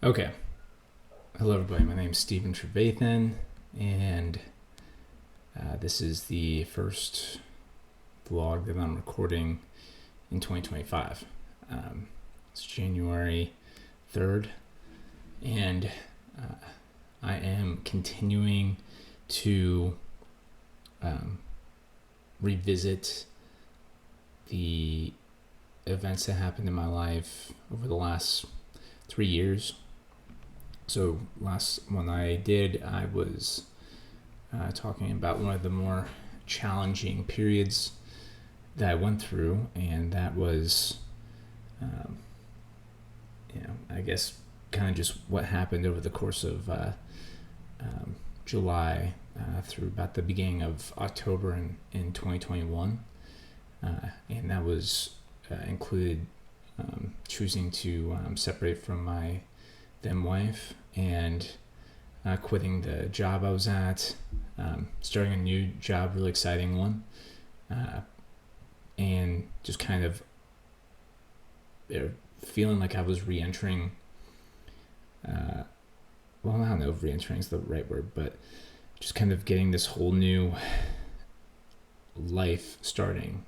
Okay. Hello, everybody. My name is Stephen Trevathan, and this is the first vlog that I'm recording in 2025. It's January 3rd, and I am continuing to revisit the events that happened in my life over the last 3 years. So last one I did, I was talking about one of the more challenging periods that I went through, and that was, I guess kind of just what happened over the course of July through about the beginning of October in 2021. And that was included choosing to separate from my then wife and quitting the job I was at, starting a new job, really exciting one, and just kind of feeling like I was re-entering, well, I don't know if re-entering is the right word, but just kind of getting this whole new life starting.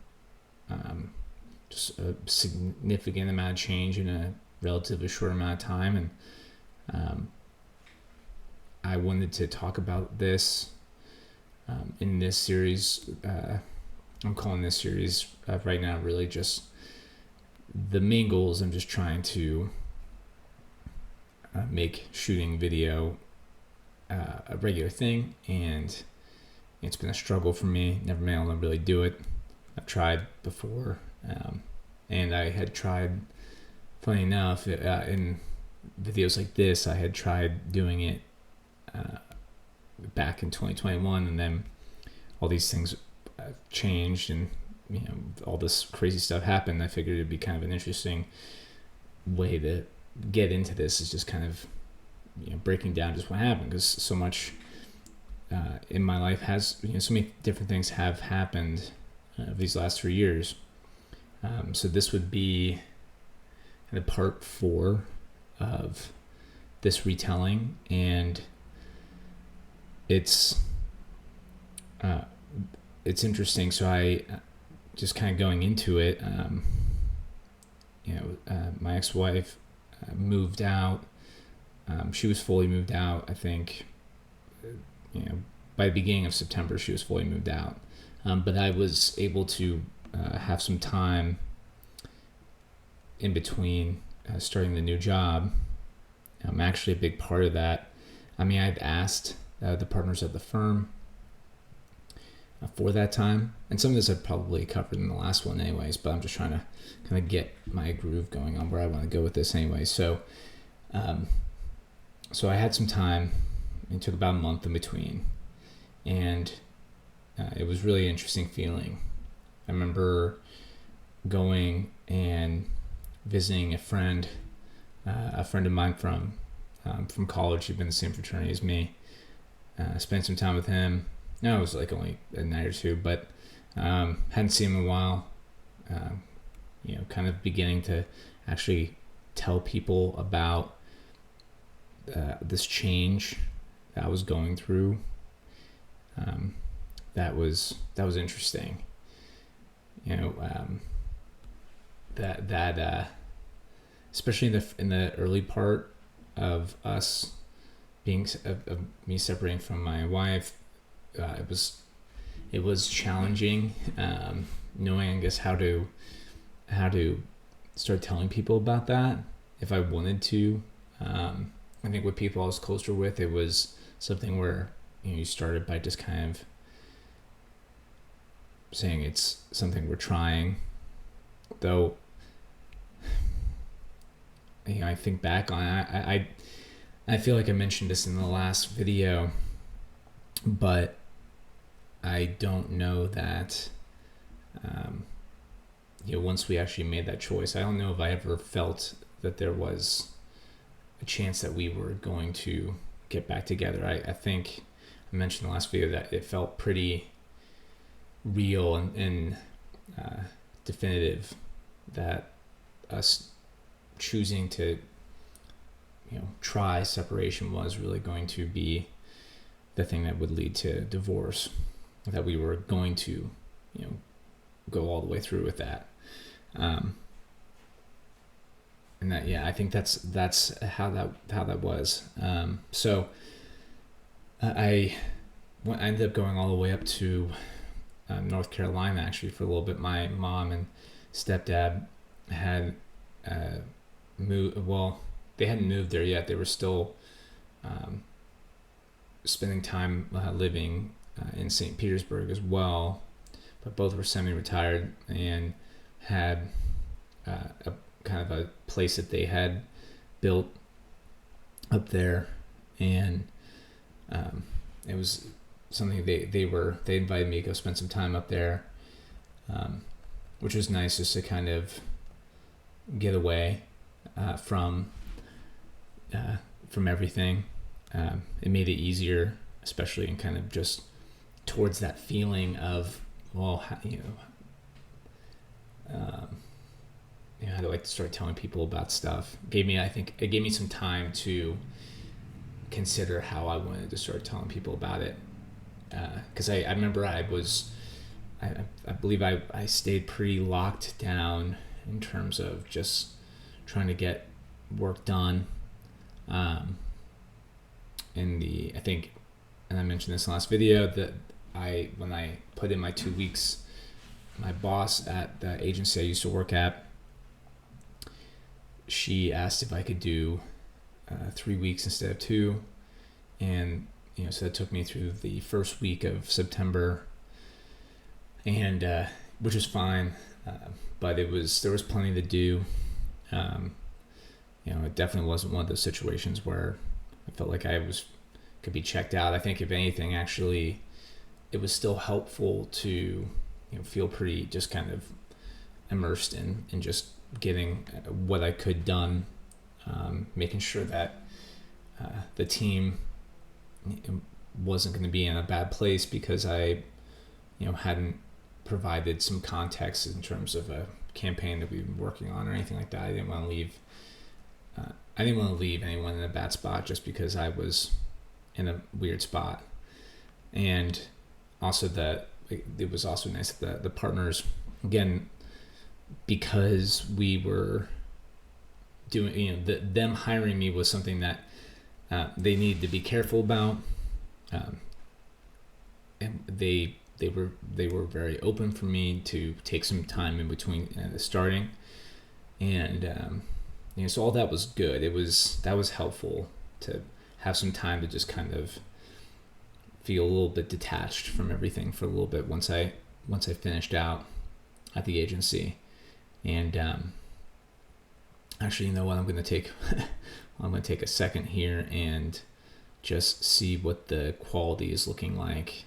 Just a significant amount of change in a relatively short amount of time, and I wanted to talk about this in this series. I'm calling this series right now really just the main goals. I'm just trying to make shooting video a regular thing, and it's been a struggle for me. Never been able to really do it. I've tried before, and I had tried, funny enough, in videos like this, I had tried doing it back in 2021, and then all these things changed, and all this crazy stuff happened. I figured it'd be kind of an interesting way to get into this, is just kind of breaking down just what happened, because so much in my life has, so many different things have happened these last 3 years. So this would be kind of part 4 of this retelling, and it's interesting. So I just kind of going into it, my ex-wife moved out. She was fully moved out. I think, by the beginning of September, she was fully moved out. But I was able to have some time in between starting the new job. Actually, a big part of that, I've asked the partners at the firm for that time, and some of this I've probably covered in the last one anyways, but I'm just trying to kind of get my groove going on where I want to go with this anyway. So I had some time. It took about a month in between, and it was really interesting feeling. I remember going and visiting a friend of mine from college who'd been in the same fraternity as me. Spent some time with him. No, it was like only a night or two, but hadn't seen him in a while. Kind of beginning to actually tell people about this change that I was going through. That was interesting. That especially in the early part of us being of me separating from my wife, it was challenging, knowing, I guess, how to start telling people about that if I wanted to. I think with people I was closer with, it was something where you started by just kind of saying it's something we're trying, though. I think back on it, I feel like I mentioned this in the last video, but I don't know that once we actually made that choice, I don't know if I ever felt that there was a chance that we were going to get back together. I think I mentioned in the last video that it felt pretty real and definitive that us choosing to try separation was really going to be the thing that would lead to divorce, that we were going to, go all the way through with that. And that, I think that's how that was. So I ended up going all the way up to North Carolina, actually, for a little bit. My mom and stepdad had moved. Well, they hadn't moved there yet. They were still spending time living in St. Petersburg as well, but both were semi-retired and had a kind of a place that they had built up there, and it was something they invited me to go spend some time up there, which was nice, just to kind of get away from everything. It made it easier, especially in kind of just towards that feeling of, well, how do I start telling people about stuff? I think it gave me some time to consider how I wanted to start telling people about it. Because I remember I believe I stayed pretty locked down in terms of just trying to get work done. I think, and I mentioned this in the last video, that when I put in my 2 weeks, my boss at the agency I used to work at, she asked if I could do 3 weeks instead of 2, and so that took me through the first week of September, and which was fine, but there was plenty to do. It definitely wasn't one of those situations where I felt like could be checked out. I think if anything, actually, it was still helpful to feel pretty just kind of immersed in just getting what I could done, making sure that the team wasn't going to be in a bad place because I hadn't provided some context in terms of a campaign that we've been working on or anything like that. I didn't want to leave anyone in a bad spot just because I was in a weird spot. And also that it was also nice that the partners, again, because we were doing, them hiring me was something that they needed to be careful about. And they were very open for me to take some time in between starting, and so all that was good. That was helpful to have some time to just kind of feel a little bit detached from everything for a little bit once I finished out at the agency. And actually, you know what, I'm going to take a second here and just see what the quality is looking like.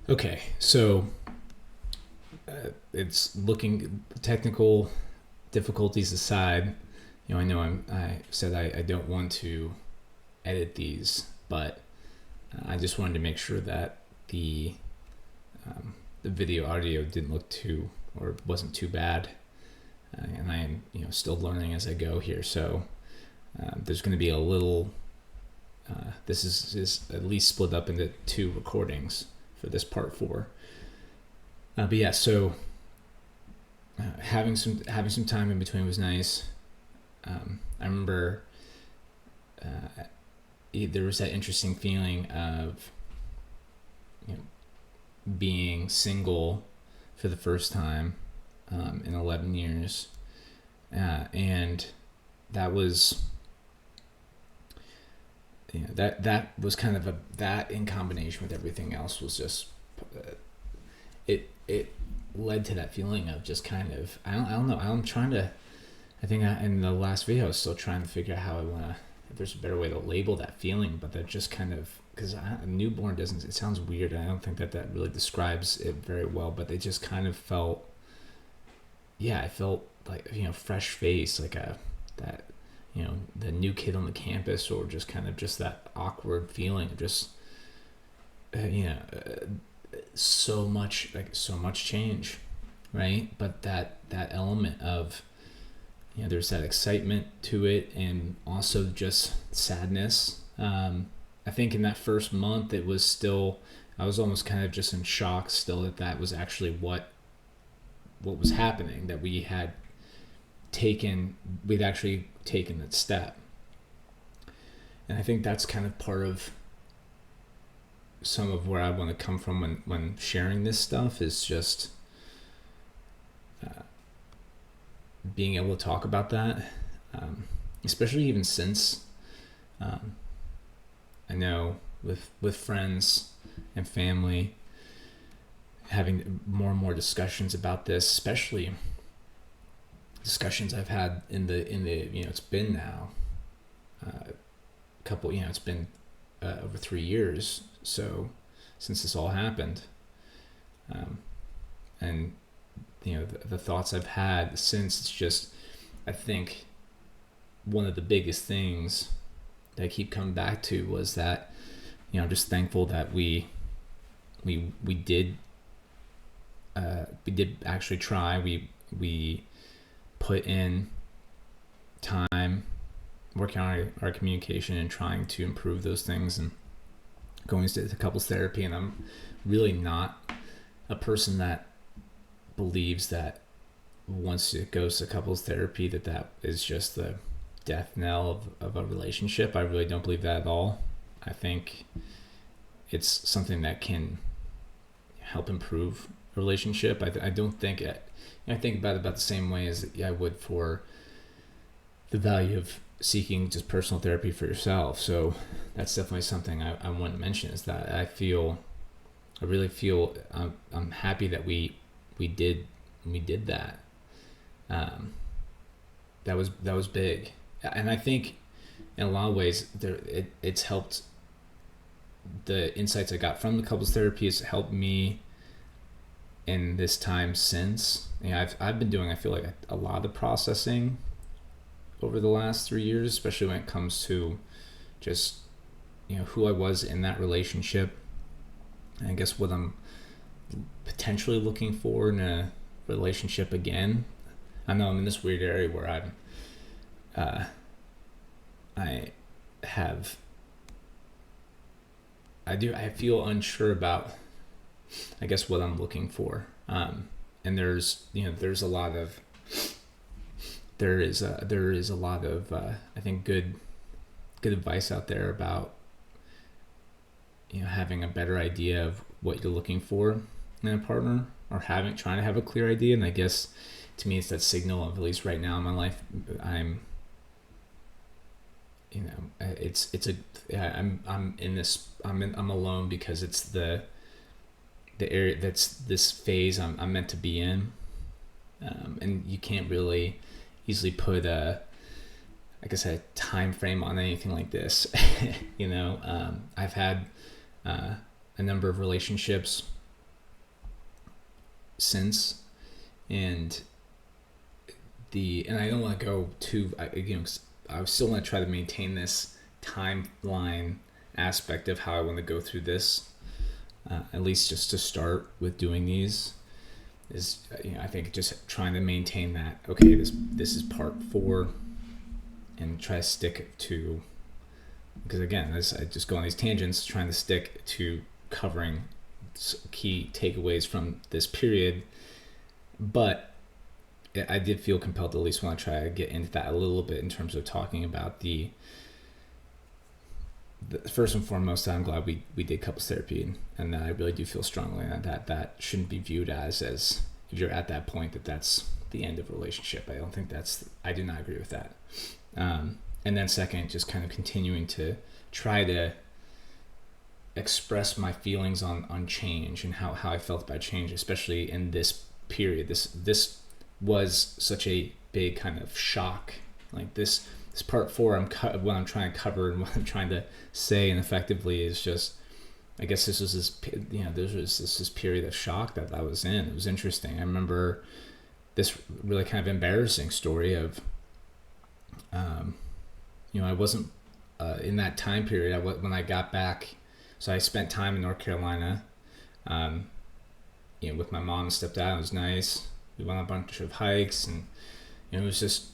Okay, so it's looking, technical difficulties aside, I know I said I don't want to edit these, but I just wanted to make sure that the video audio didn't look or wasn't too bad, and I am still learning as I go here, so there's going to be a little this is at least split up into 2 recordings for this part 4, but yeah, so having some time in between was nice. I remember there was that interesting feeling of being single for the first time in 11 years, and that was that was kind of that in combination with everything else was just it led to that feeling of just kind of I don't know, I'm trying to, I think in the last video I was still trying to figure out how I want to, if there's a better way to label that feeling, but that just kind of, because a newborn doesn't, it sounds weird, and I don't think that really describes it very well, but they just kind of felt, I felt like, fresh face, like that the new kid on the campus, or just kind of just that awkward feeling of just so much change, right? But that element of there's that excitement to it, and also just sadness. I think in that first month, it was still, I was almost kind of just in shock still that was actually what was happening, that we'd actually taken that step. And I think that's kind of part of some of where I want to come from when sharing this stuff, is just being able to talk about that, especially even since I know with friends and family, having more and more discussions about this, especially discussions I've had in the it's been now it's been over 3 years since this all happened, and the thoughts I've had since, it's just, I think one of the biggest things that I keep coming back to was that I'm just thankful that we did actually try. We put in time working on our communication and trying to improve those things, and going to couples therapy. And I'm really not a person that believes that once it goes to couples therapy that is just the death knell of a relationship. I really don't believe that at all. I think it's something that can help improve a relationship. I don't think I think about it about the same way as I would for the value of seeking just personal therapy for yourself. So that's definitely something I want to mention, is that I really feel I'm happy that we did that. That was big, and I think in a lot of ways it's helped. The insights I got from the couples therapy has helped me in this time since. I've been doing, I feel like, a lot of processing over the last 3 years, especially when it comes to just who I was in that relationship, and I guess what I'm potentially looking for in a relationship again. I know I'm in this weird area where I feel unsure about, I guess, what I'm looking for. And there's a lot of, there is a lot of, I think good advice out there about, having a better idea of what you're looking for in a partner, or trying to have a clear idea. And I guess to me, it's that signal of, at least right now in my life, I'm alone because it's the area, that's this phase I'm meant to be in, and you can't really easily put a time frame on anything like this. I've had a number of relationships since, and I don't want to go too, I still want to try to maintain this timeline aspect of how I want to go through this, at least just to start with doing these, is I think just trying to maintain that, okay, this is part 4, and try to stick to, because again, I just go on these tangents, trying to stick to covering key takeaways from this period. But I did feel compelled to at least want to try to get into that a little bit in terms of talking about the first and foremost, I'm glad we did couples therapy, and I really do feel strongly that shouldn't be viewed as if you're at that point that's the end of a relationship. I do not agree with that. And then second, just kind of continuing to try to express my feelings on change and how I felt about change, especially in this period. This was such a big kind of shock. Like this part 4, what I'm trying to cover and what I'm trying to say, and effectively is just, I guess this was this period of shock that I was in. It was interesting. I remember this really kind of embarrassing story of, I wasn't in that time period. When I got back, so I spent time in North Carolina, with my mom and stepdad. It was nice. We went on a bunch of hikes, and it was just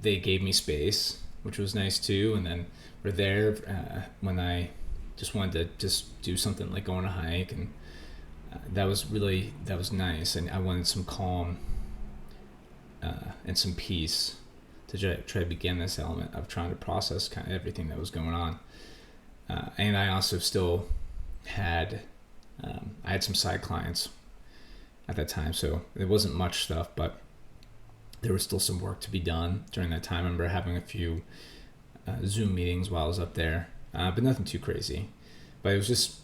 they gave me space, which was nice too. And then we're there when I just wanted to just do something like go on a hike, and that was nice. And I wanted some calm and some peace to try to begin this element of trying to process kind of everything that was going on. And I also still had I had some side clients at that time, so there wasn't much stuff, but there was still some work to be done during that time. I remember having a few Zoom meetings while I was up there, but nothing too crazy. But it was just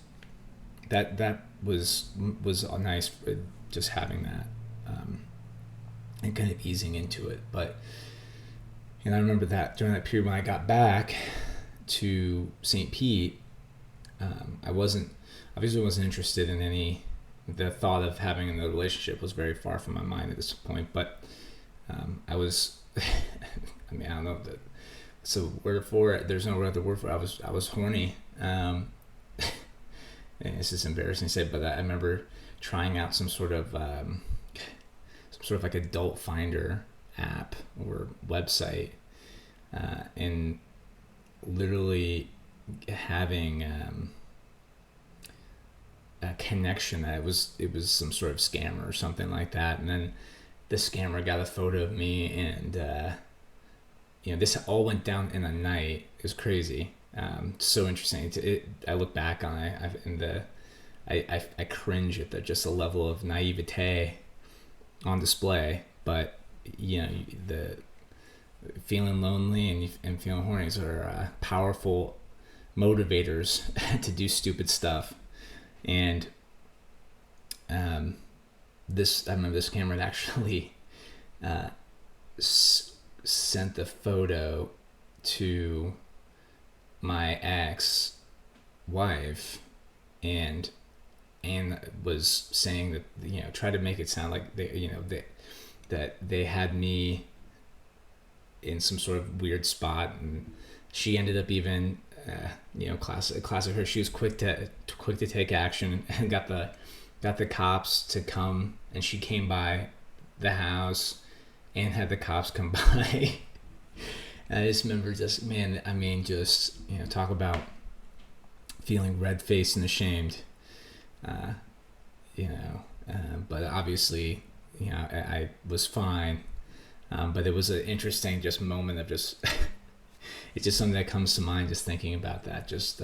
that was nice, just having that and kind of easing into it. But I remember that during that period when I got back to St. Pete, I wasn't interested in any. The thought of having another relationship was very far from my mind at this point, but I was, I mean, I don't know that. So word for it, there's no other word for it. I was horny. And this is embarrassing to say, but I remember trying out some sort of like adult finder app or website, and literally having a connection that it was some sort of scammer or something like that. And then the scammer got a photo of me, and this all went down in a night. It was crazy. So interesting. I look back on it, I cringe at just the level of naivete on display. But the feeling lonely and feeling horny are powerful motivators to do stupid stuff. And I remember this camera had actually sent the photo to my ex-wife, and was saying that try to make it sound like that they had me in some sort of weird spot, and she ended up even classic her. She was quick to take action and got the cops to come, and she came by the house and had the cops come by. And I just remember talk about feeling red-faced and ashamed, but obviously, I was fine. But it was an interesting just moment of just, it's just something that comes to mind just thinking about that, just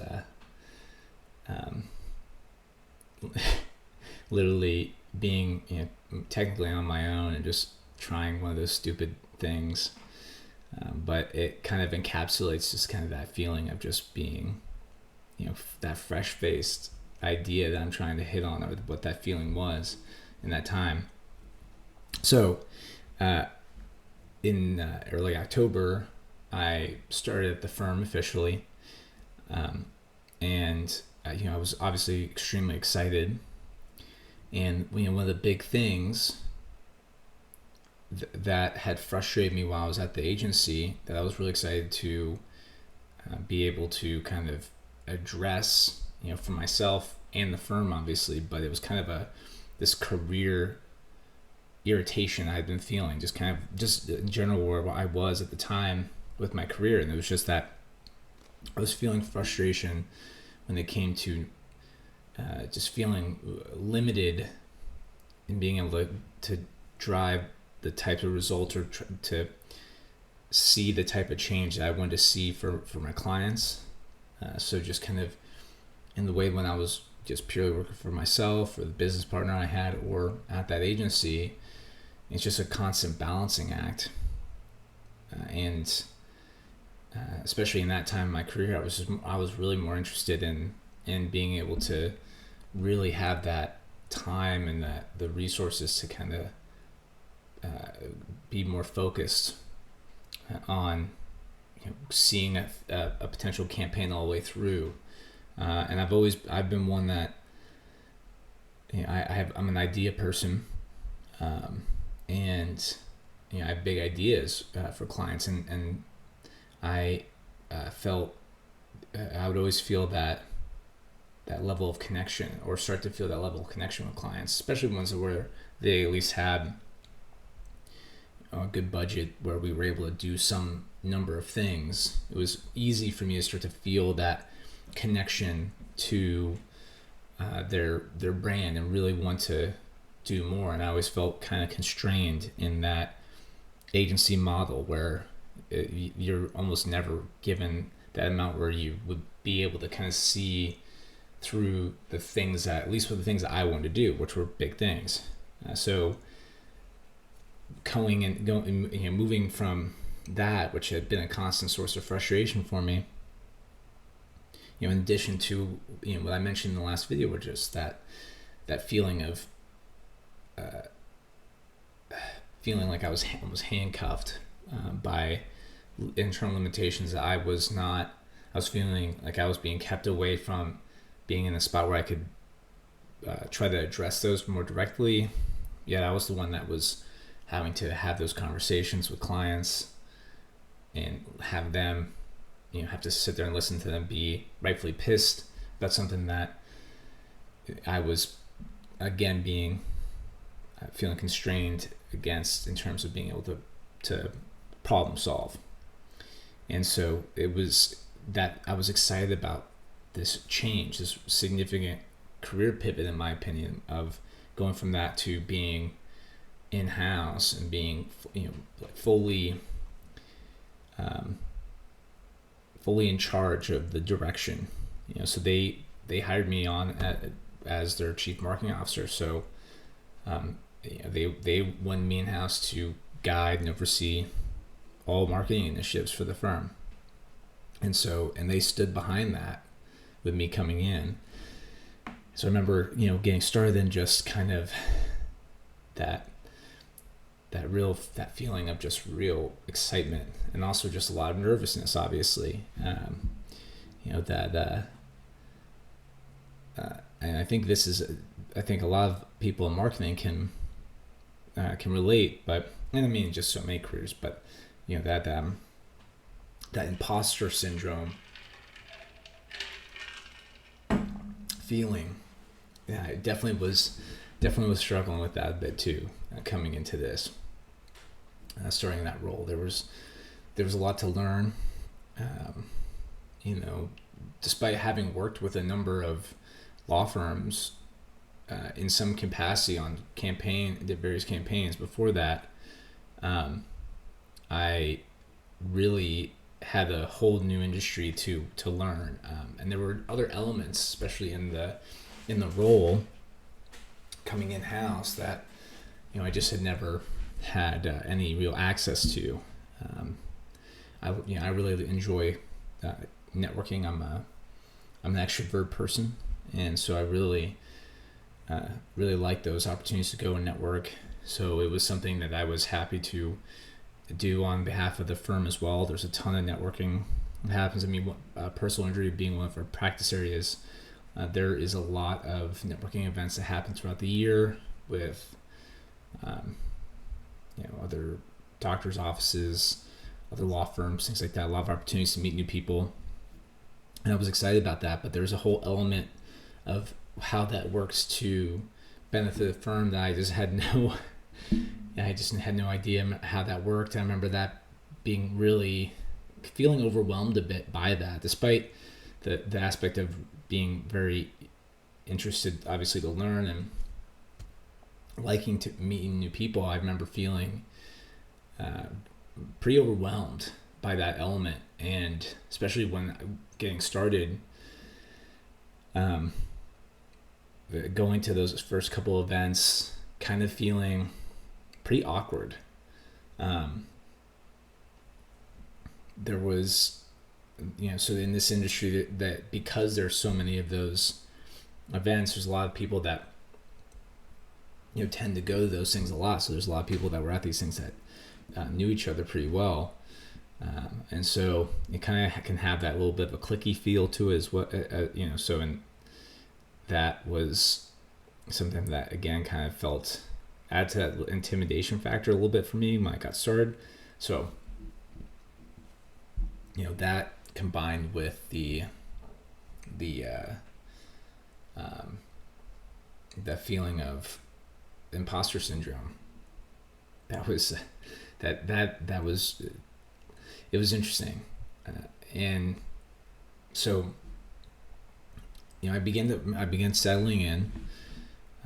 literally being technically on my own and just trying one of those stupid things. But it kind of encapsulates just kind of that feeling of just being, that fresh-faced idea that I'm trying to hit on, or what that feeling was in that time. So in early October, I started at the firm officially, and I was obviously extremely excited. And one of the big things that had frustrated me while I was at the agency, that I was really excited to be able to kind of address, for myself and the firm, obviously, but it was kind of this career irritation I had been feeling, just in general where I was at the time with my career. And it was just that I was feeling frustration when it came to just feeling limited in being able to drive the type of results, or to see the type of change that I wanted to see for my clients. So just kind of in the way when I was just purely working for myself or the business partner I had, or at that agency, it's just a constant balancing act. And especially in that time in my career, I was really more interested in being able to really have that time and the resources to kind of be more focused on seeing a potential campaign all the way through. And I've been one that I'm an idea person, and I have big ideas for clients, and I felt I would always feel that level of connection, or start to feel that level of connection with clients, especially ones where they at least had a good budget where we were able to do some number of things, it was easy for me to start to feel that connection to their brand and really want to do more. And I always felt kind of constrained in that agency model where you're almost never given that amount where you would be able to kind of see through the things that, at least with the things that I wanted to do, which were big things. So moving from that, which had been a constant source of frustration for me, in addition to what I mentioned in the last video, was just that feeling of feeling like I was handcuffed by internal limitations that I was feeling like I was being kept away from being in a spot where I could try to address those more directly. Yet I was the one that was having to have those conversations with clients and have them, have to sit there and listen to them be rightfully pissed about something that I was, again, feeling constrained against in terms of being able to problem solve. And so it was that I was excited about this change, this significant career pivot, in my opinion, of going from that to being in-house and being, fully in charge of the direction. So they hired me on as their chief marketing officer. So they wanted me in-house to guide and oversee all marketing initiatives for the firm. And they stood behind that with me coming in. So I remember, getting started and just kind of that feeling of just real excitement, and also just a lot of nervousness, obviously. And I think I think a lot of people in marketing can relate, but, and I mean, just so many careers, but that imposter syndrome feeling. Yeah, I definitely was struggling with that a bit too, coming into this, starting that role. There was a lot to learn, despite having worked with a number of law firms in some capacity on various campaigns before that. I really had a whole new industry to learn, and there were other elements, especially in the role coming in house, that I just had never had any real access to. I really enjoy networking. I'm an extrovert person, and so I really like those opportunities to go and network. So it was something that I was happy to do on behalf of the firm as well. There's a ton of networking that happens. I mean, personal injury being one of our practice areas, there is a lot of networking events that happen throughout the year with other doctors' offices, other law firms, things like that. A lot of opportunities to meet new people, and I was excited about that. But there's a whole element of how that works to benefit the firm that I just had no idea how that worked. I remember that being really feeling overwhelmed a bit by that, despite the aspect of being very interested, obviously, to learn and liking to meeting new people. I remember feeling pretty overwhelmed by that element, and especially when getting started, going to those first couple events, kind of feeling pretty awkward. There was, so in this industry that because there's so many of those events, there's a lot of people that tend to go to those things a lot. So there's a lot of people that were at these things that knew each other pretty well, and so it kind of can have that little bit of a cliquey feel to it as well. So and that was something that again kind of add to that intimidation factor a little bit for me when I got started. So that combined with the feeling of imposter syndrome, that was that was, it was interesting. And so, I began settling in.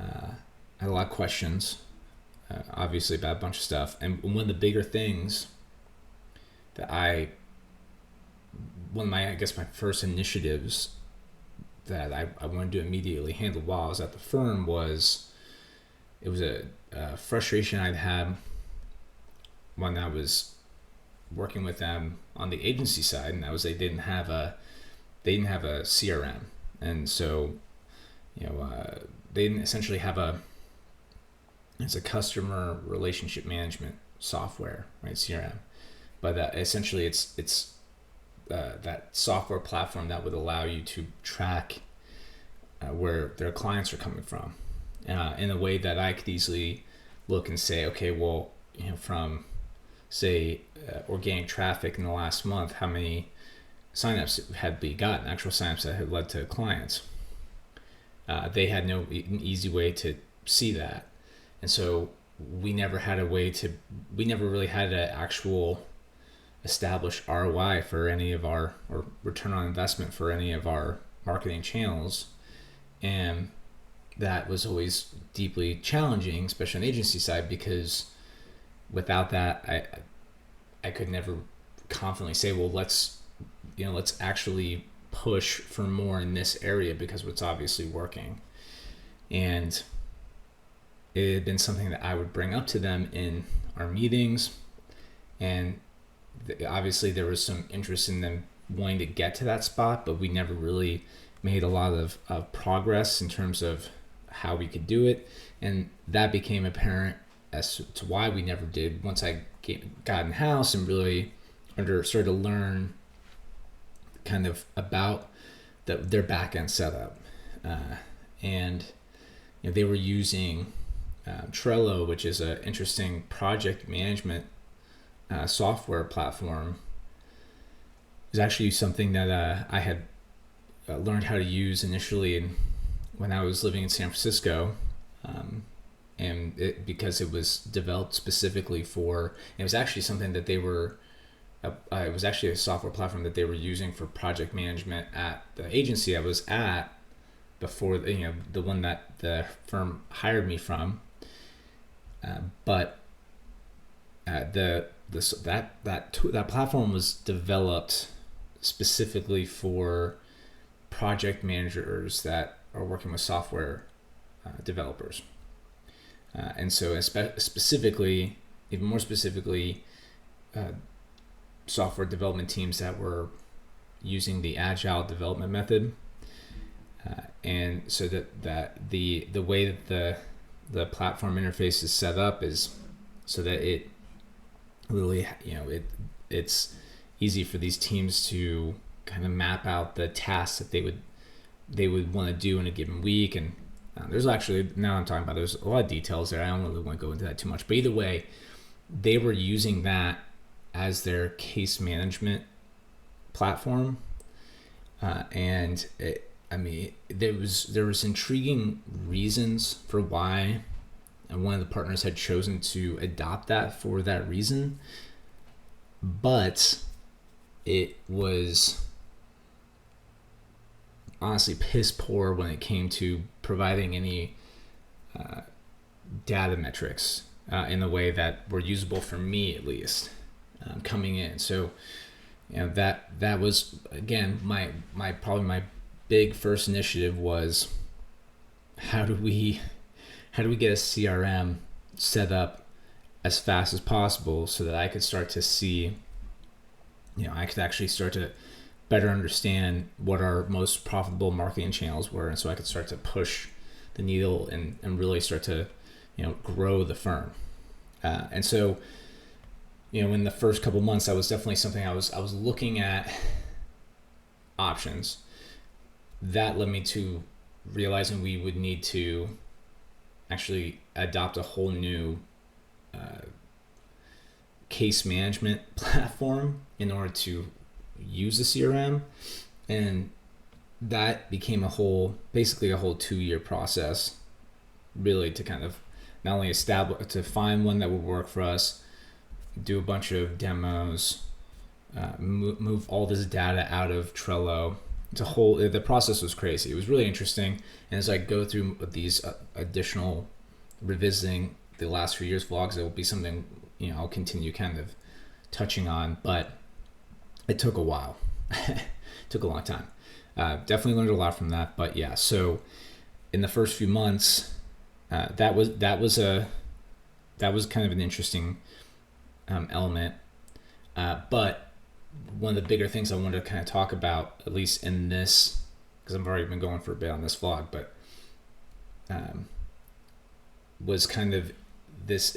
I had a lot of questions, obviously about a bunch of stuff. And one of the bigger things that one of my first initiatives that I wanted to immediately handle while I was at the firm was a frustration I'd had when I was working with them on the agency side, and that was they didn't have a CRM, and so they didn't essentially have it's a customer relationship management software, right? CRM, but essentially it's that software platform that would allow you to track where their clients are coming from, in a way that I could easily look and say, okay, well, from say organic traffic in the last month, how many signups had we gotten, actual signups that had led to clients. They had no easy way to see that, and so we never really had an actual established ROI for any of our, or return on investment for any of our marketing channels, and that was always deeply challenging, especially on the agency side, because without that, I could never confidently say, well, let's actually push for more in this area because it's obviously working. And it had been something that I would bring up to them in our meetings, and obviously there was some interest in them wanting to get to that spot, but we never really made a lot of progress in terms of how we could do it. And that became apparent as to why we never did once I got in house and really started to learn kind of about their back end setup. And they were using Trello, which is an interesting project management software platform. It was actually something that I had learned how to use initially when I was living in San Francisco, and because it was developed specifically for, it was actually something that they were, it was actually a software platform that they were using for project management at the agency I was at before, the one that the firm hired me from. But that platform was developed specifically for project managers that are working with software developers, and so specifically, even more specifically, software development teams that were using the agile development method, and so that the way that the platform interface is set up is so that it really, it's easy for these teams to kind of map out the tasks that they would want to do in a given week. And there's actually, now I'm talking about, there's a lot of details there. I don't really want to go into that too much, but either way, they were using that as their case management platform. And there was intriguing reasons for why one of the partners had chosen to adopt that for that reason, but it was honestly piss poor when it came to providing any data metrics in a way that were usable for me, at least, coming in. So that was, again, probably my big first initiative was, how do we get a CRM set up as fast as possible so that I could start to see, I could actually start to better understand what our most profitable marketing channels were, and so I could start to push the needle and really start to grow the firm. And so in the first couple months, that was definitely something I was looking at options. That led me to realizing we would need to actually adopt a whole new case management platform in order to use the CRM, and that became basically a whole 2-year process, really, to kind of not only to find one that would work for us, do a bunch of demos, move all this data out of Trello. The process was crazy. It was really interesting. And as I go through these additional revisiting the last few years vlogs, it will be something, I'll continue kind of touching on, but it took a while. It took a long time. Definitely learned a lot from that, but yeah. So in the first few months, that was kind of an interesting element. But one of the bigger things I wanted to kind of talk about, at least in this, because I've already been going for a bit on this vlog, but was kind of this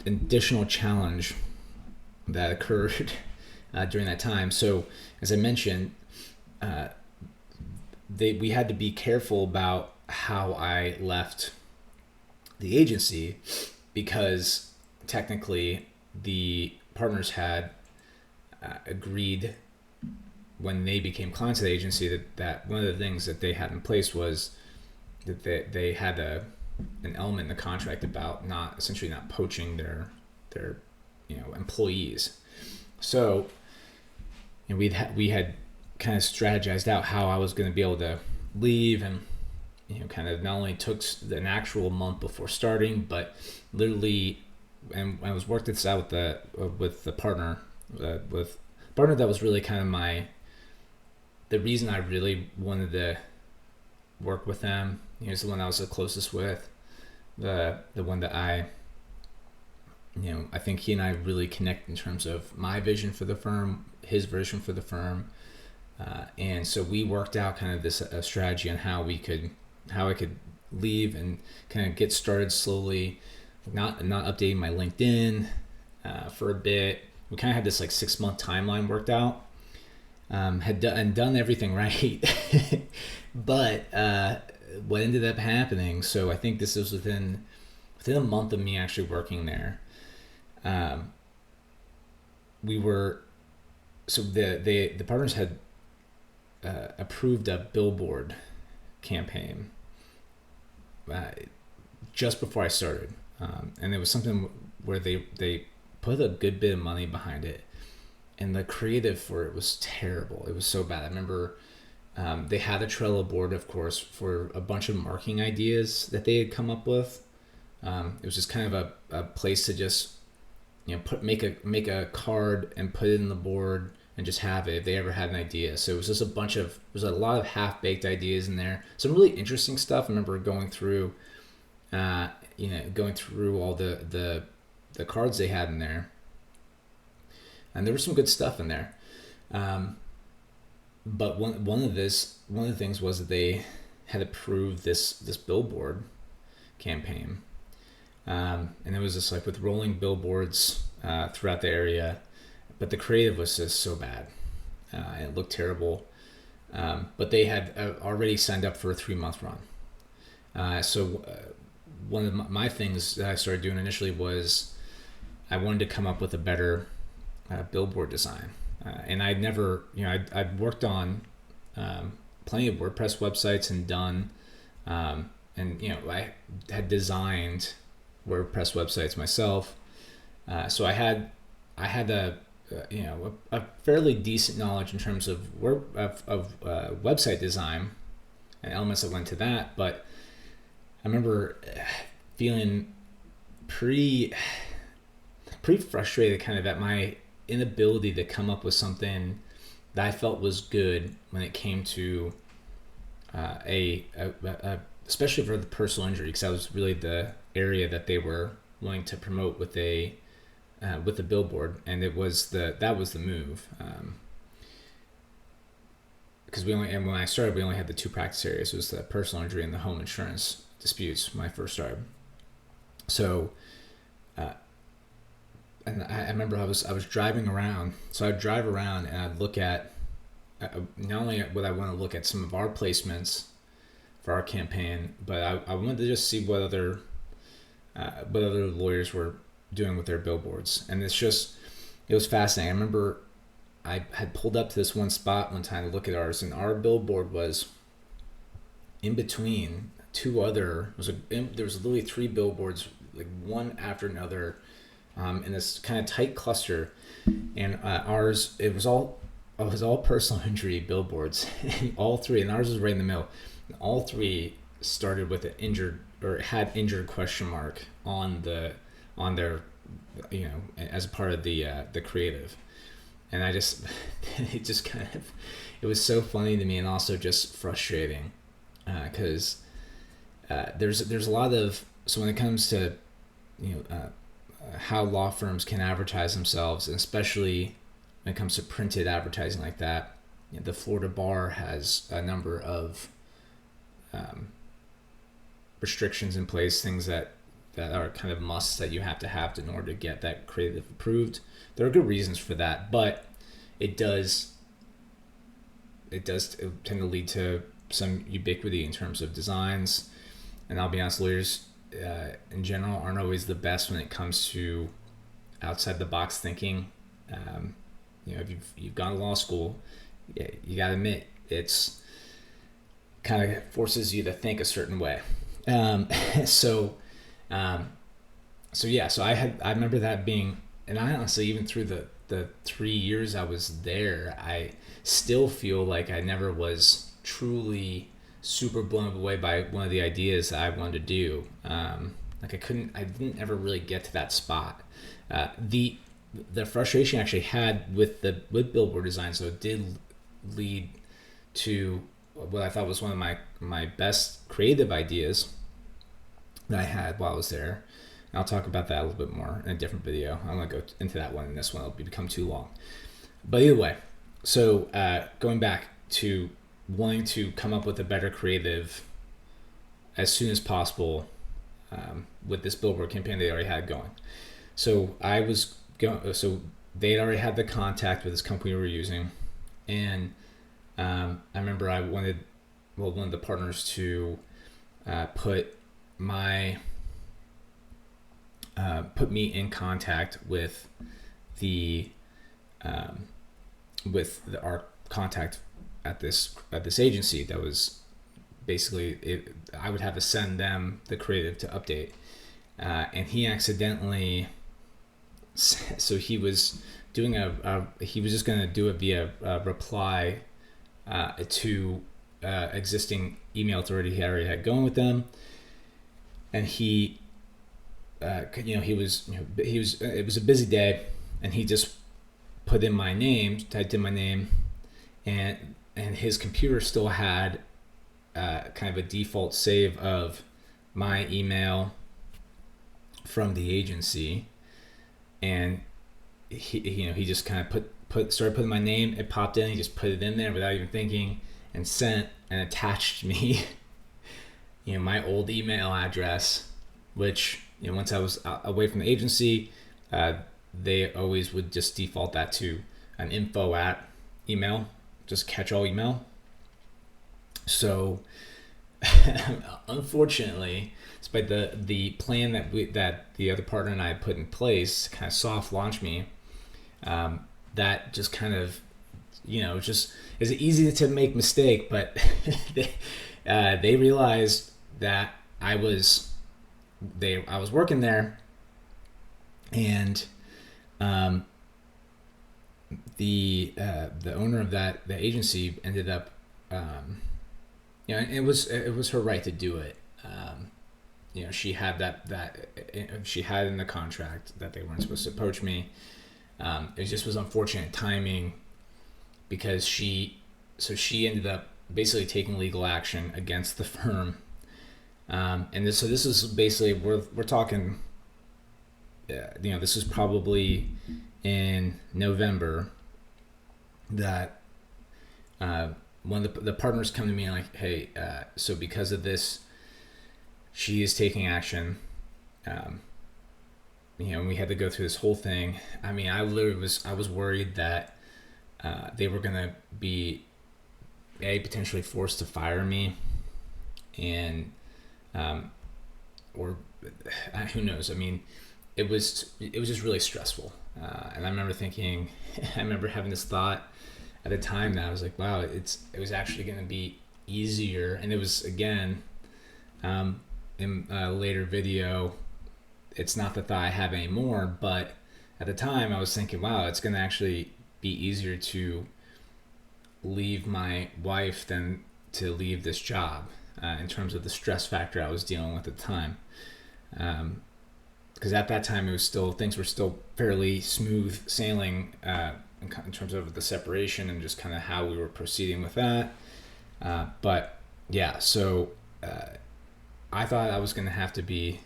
additional challenge that occurred during that time. So as I mentioned, we had to be careful about how I left the agency, because technically the partners had agreed when they became clients of the agency that one of the things that they had in place was that they had an element in the contract about essentially not poaching their employees. So we had kind of strategized out how I was going to be able to leave, and kind of not only took an actual month before starting, but literally, and I was working this out with the partner that was really kind of the reason I really wanted to work with them. He's the one I was the closest with, the one that I think he and I really connect in terms of my vision for the firm, his vision for the firm, and so we worked out kind of this strategy on how I could leave and kind of get started slowly, not updating my LinkedIn for a bit. We kind of had this like 6-month timeline worked out, had done everything right, but what ended up happening, so I think this was within a month of me actually working there, the partners had approved a billboard campaign just before I started, and it was something where they put a good bit of money behind it, and the creative for it was terrible. It was so bad. I remember they had a Trello board, of course, for a bunch of marketing ideas that they had come up with. It was just kind of a place to just make a card and put it in the board and just have it if they ever had an idea. So it was just a lot of half-baked ideas in there. Some really interesting stuff. I remember going through all the cards they had in there, and there was some good stuff in there. But one of the things was that they had approved this billboard campaign, and it was just like with rolling billboards throughout the area, but the creative was just so bad, and it looked terrible. But they had already signed up for a 3-month run. So one of my things that I started doing initially was I wanted to come up with a better billboard design. And I'd never, I'd worked on plenty of WordPress websites and done, I had designed WordPress websites myself. So I had a fairly decent knowledge in terms of website design and elements that went to that. But I remember feeling pretty frustrated kind of at my inability to come up with something that I felt was good when it came to especially for the personal injury, because that was really the area that they were wanting to promote with the billboard, and that was the move. Because when I started, we only had the 2 practice areas. It was the personal injury and the home insurance disputes when I first started. So, and I remember I was driving around. So I'd drive around and I'd look at not only would I want to look at some of our placements for our campaign, but I wanted to just see what other lawyers were doing with their billboards. And it was fascinating. I remember I had pulled up to this one spot one time to look at ours, and our billboard was in between 2 other. There was literally 3 billboards, like one after another, in this kind of tight cluster, and ours it was all personal injury billboards, all three, and ours was right in the middle. All three started with an injured or had injured question mark on their, as a part of the creative, and I just it was so funny to me and also just frustrating, because there's a lot of, so when it comes to how law firms can advertise themselves, and especially when it comes to printed advertising like that, the Florida bar has a number of restrictions in place, things that are kind of musts that you have to have in order to get that creative approved. There are good reasons for that, but it does tend to lead to some ubiquity in terms of designs. And I'll be honest, lawyers in general aren't always the best when it comes to outside the box thinking. If you've gone to law school, you gotta admit it's kind of forces you to think a certain way. So I remember that being, and I honestly, even through the 3 years I was there, I still feel like I never was truly super blown away by one of the ideas that I wanted to do. I didn't ever really get to that spot. The frustration I actually had with billboard design, so it did lead to what I thought was one of my best creative ideas that I had while I was there. And I'll talk about that a little bit more in a different video. I'm going to go into that one in this one. It'll become too long. But either way, so going back to wanting to come up with a better creative as soon as possible with this billboard campaign they already had going. So so they'd already had the contact with this company we were using, and I remember I wanted one of the partners to put me in contact with our contact at this agency that was basically I would have to send them the creative to update, and he accidentally, so he was doing he was just going to do it via reply to existing email authority he already had going with them, and he it was a busy day, and he just typed in my name, and his computer still had kind of a default save of my email from the agency, and he just kind of started putting my name. It popped in. He just put it in there without even thinking, and sent and attached me my old email address, which once I was away from the agency, they always would just default that to an info at email, just catch all email. So unfortunately, despite the plan that the other partner and I had put in place to kind of soft launch me, that just kind of just is easy to make mistake, but they realized that I was working there, and the owner of the agency ended up it was her right to do it. She had that she had in the contract that they weren't supposed to approach me. It just was unfortunate timing, because she ended up basically taking legal action against the firm. And this is basically, we're talking, this is probably in November that one of the partners come to me and like, hey, so because of this, she is taking action. And we had to go through this whole thing. I mean, I was worried that they were gonna be potentially forced to fire me, and or who knows. I mean, it was just really stressful, and I remember thinking, I remember having this thought at the time that I was like, wow, it was actually going to be easier. And it was, again, in a later video, it's not the thought I have anymore, but at the time I was thinking, wow, it's going to actually be easier to leave my wife than to leave this job, in terms of the stress factor I was dealing with at the time. Because at that time, it was still, things were still fairly smooth sailing, in terms of the separation and just kind of how we were proceeding with that. But yeah, so I thought I was going to have to be,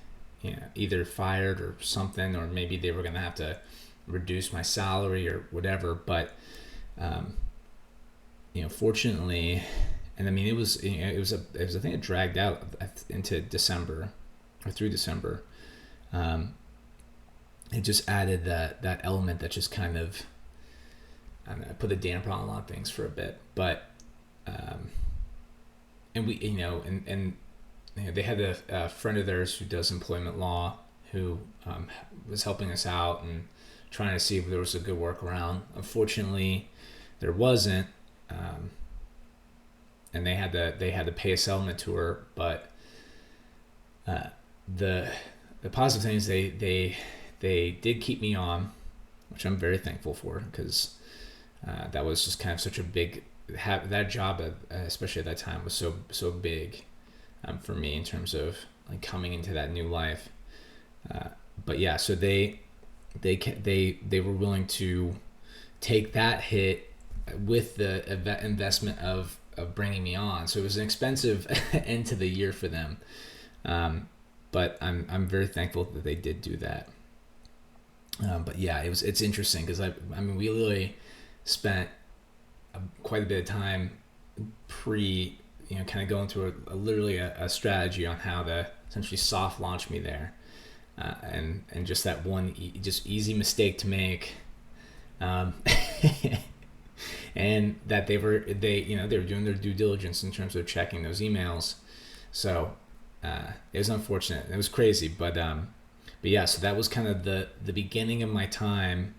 either fired or something, or maybe they were going to have to reduce my salary or whatever. But fortunately, and I mean, it was I think it dragged out into December, or through December. It just added that element that just kind of, I mean, I put a damper on a lot of things for a bit. But and we, and they had a friend of theirs who does employment law, who was helping us out and trying to see if there was a good workaround. Unfortunately, there wasn't, and they had to pay a settlement to her. But the positive thing is they did keep me on, which I'm very thankful for, because that was just kind of such a big, that job, especially at that time, was so big for me in terms of like coming into that new life. But yeah, so they were willing to take that hit with the investment of bringing me on. So it was an expensive end to the year for them. But I'm very thankful that they did do that. But yeah, it's interesting because I mean, we really spent quite a bit of time kind of going through literally a strategy on how to essentially soft launch me there, and just that one just easy mistake to make, and that they were doing their due diligence in terms of checking those emails. So it was unfortunate. It was crazy, but yeah. So that was kind of the beginning of my time,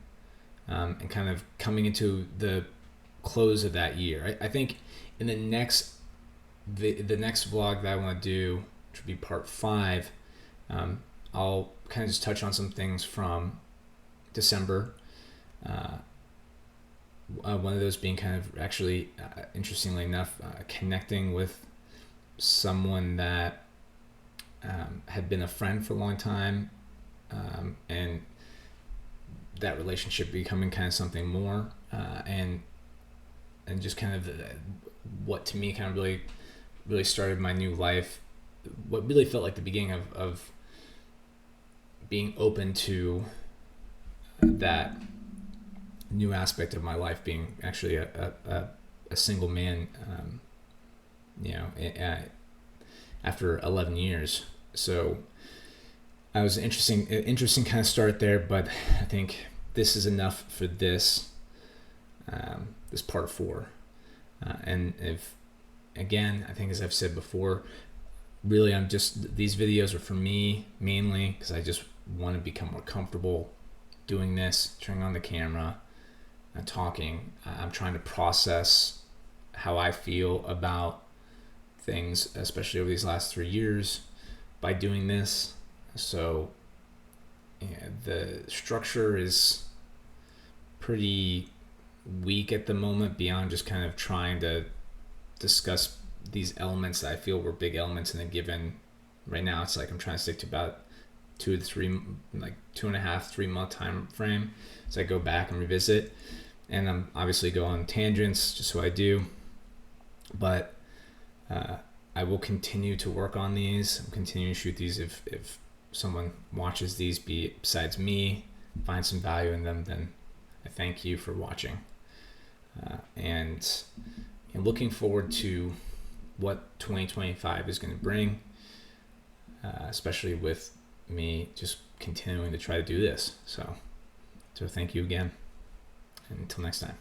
and kind of coming into the close of that year. I think in the next vlog that I want to do, which would be part 5, I'll kind of just touch on some things from December. One of those being kind of actually, interestingly enough, connecting with someone that had been a friend for a long time, and that relationship becoming kind of something more, and just kind of what to me kind of really started my new life, what really felt like the beginning of being open to that new aspect of my life, being actually a single man, after 11 years. So I was interesting kind of start there, but I think this is enough for this part 4. And if, again, I think as I've said before, really these videos are for me mainly because I just want to become more comfortable doing this, turning on the camera and talking. I'm trying to process how I feel about things, especially over these last 3 years, by doing this. So the structure is pretty weak at the moment, beyond just kind of trying to discuss these elements that I feel were big elements in a given. Right now it's like I'm trying to stick to about 2 to 3, like 2.5, 3 month time frame, so I go back and revisit, and I'm obviously go on tangents, just so I do. But I will continue to work on these. I'm continuing to shoot these. If someone watches these besides me, finds some value in them, then I thank you for watching. And looking forward to what 2025 is going to bring, especially with me just continuing to try to do this. So thank you again, and until next time.